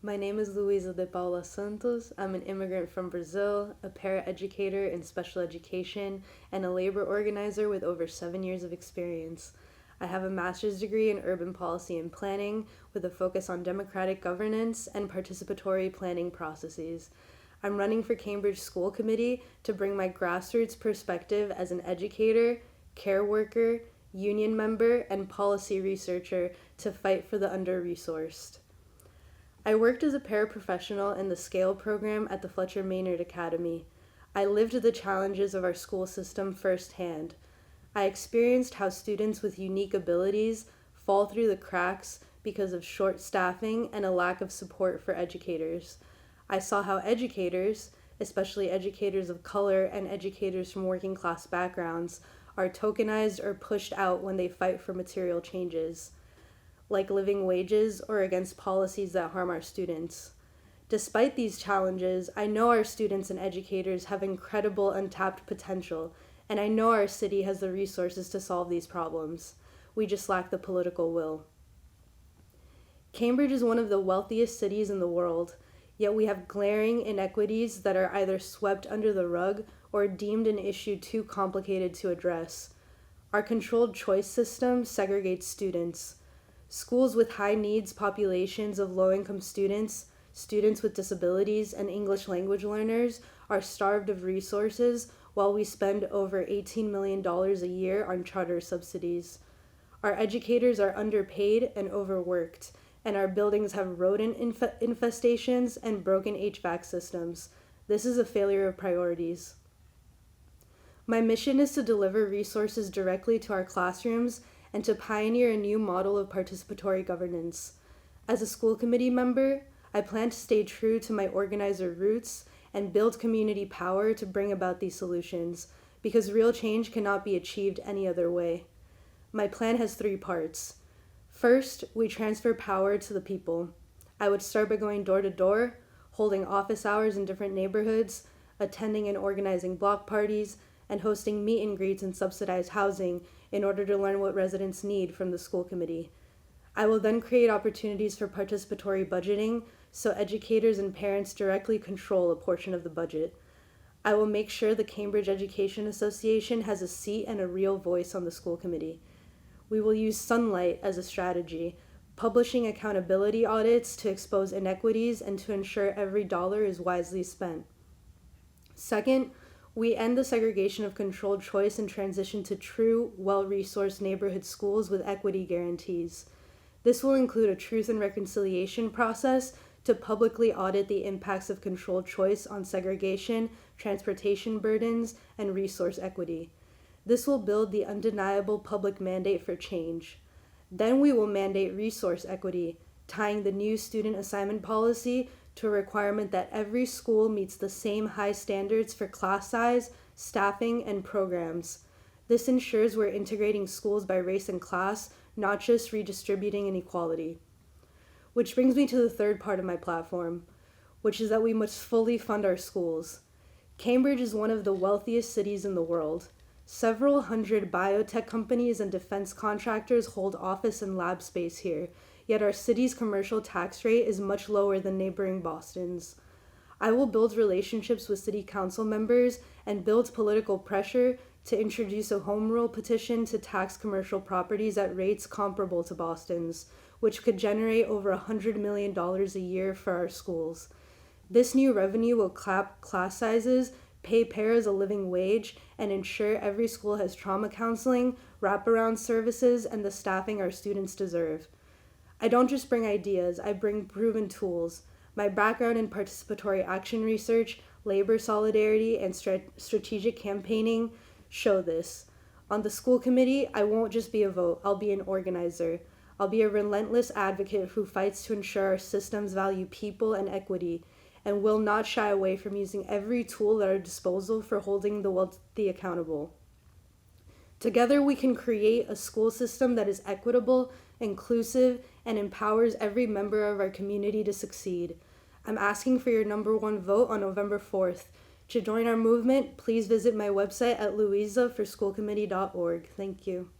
My name is Luisa de Paula Santos. I'm an immigrant from Brazil, a paraeducator in special education, and a labor organizer with over 7 years of experience. I have a master's degree in urban policy and planning with a focus on democratic governance and participatory planning processes. I'm running for Cambridge School Committee to bring my grassroots perspective as an educator, care worker, union member, and policy researcher to fight for the under-resourced. I worked as a paraprofessional in the SCALE program at the Fletcher Maynard Academy. I lived the challenges of our school system firsthand. I experienced how students with unique abilities fall through the cracks because of short staffing and a lack of support for educators. I saw how educators, especially educators of color and educators from working class backgrounds, are tokenized or pushed out when they fight for material changes, like living wages or against policies that harm our students. Despite these challenges, I know our students and educators have incredible untapped potential, and I know our city has the resources to solve these problems. We just lack the political will. Cambridge is one of the wealthiest cities in the world, yet we have glaring inequities that are either swept under the rug or deemed an issue too complicated to address. Our controlled choice system segregates students. Schools with high needs populations of low-income students, students with disabilities, and English language learners are starved of resources while we spend over $18 million a year on charter subsidies. Our educators are underpaid and overworked, and our buildings have rodent infestations and broken HVAC systems. This is a failure of priorities. My mission is to deliver resources directly to our classrooms and to pioneer a new model of participatory governance. As a school committee member, I plan to stay true to my organizer roots and build community power to bring about these solutions, because real change cannot be achieved any other way. My plan has 3 parts. First, we transfer power to the people. I would start by going door to door, holding office hours in different neighborhoods, attending and organizing block parties, and hosting meet and greets in subsidized housing in order to learn what residents need from the school committee. I will then create opportunities for participatory budgeting so educators and parents directly control a portion of the budget. I will make sure the Cambridge Education Association has a seat and a real voice on the school committee. We will use sunlight as a strategy, publishing accountability audits to expose inequities and to ensure every dollar is wisely spent. Second, we end the segregation of controlled choice and transition to true, well-resourced neighborhood schools with equity guarantees. This will include a truth and reconciliation process to publicly audit the impacts of controlled choice on segregation, transportation burdens, and resource equity. This will build the undeniable public mandate for change. Then we will mandate resource equity, tying the new student assignment policy to a requirement that every school meets the same high standards for class size, staffing, and programs. This ensures we're integrating schools by race and class, not just redistributing inequality. Which brings me to the third part of my platform, which is that we must fully fund our schools. Cambridge is one of the wealthiest cities in the world. Several hundred biotech companies and defense contractors hold office and lab space here, yet our city's commercial tax rate is much lower than neighboring Boston's. I will build relationships with city council members and build political pressure to introduce a home rule petition to tax commercial properties at rates comparable to Boston's, which could generate over $100 million a year for our schools. This new revenue will cap class sizes, pay paras a living wage, and ensure every school has trauma counseling, wraparound services, and the staffing our students deserve. I don't just bring ideas, I bring proven tools. My background in participatory action research, labor solidarity, and strategic campaigning show this. On the school committee, I won't just be a vote, I'll be an organizer. I'll be a relentless advocate who fights to ensure our systems value people and equity, and will not shy away from using every tool at our disposal for holding the wealthy accountable. Together, we can create a school system that is equitable, inclusive, and empowers every member of our community to succeed. I'm asking for your number 1 vote on November 4th. To join our movement, please visit my website at louisaforschoolcommittee.org. Thank you.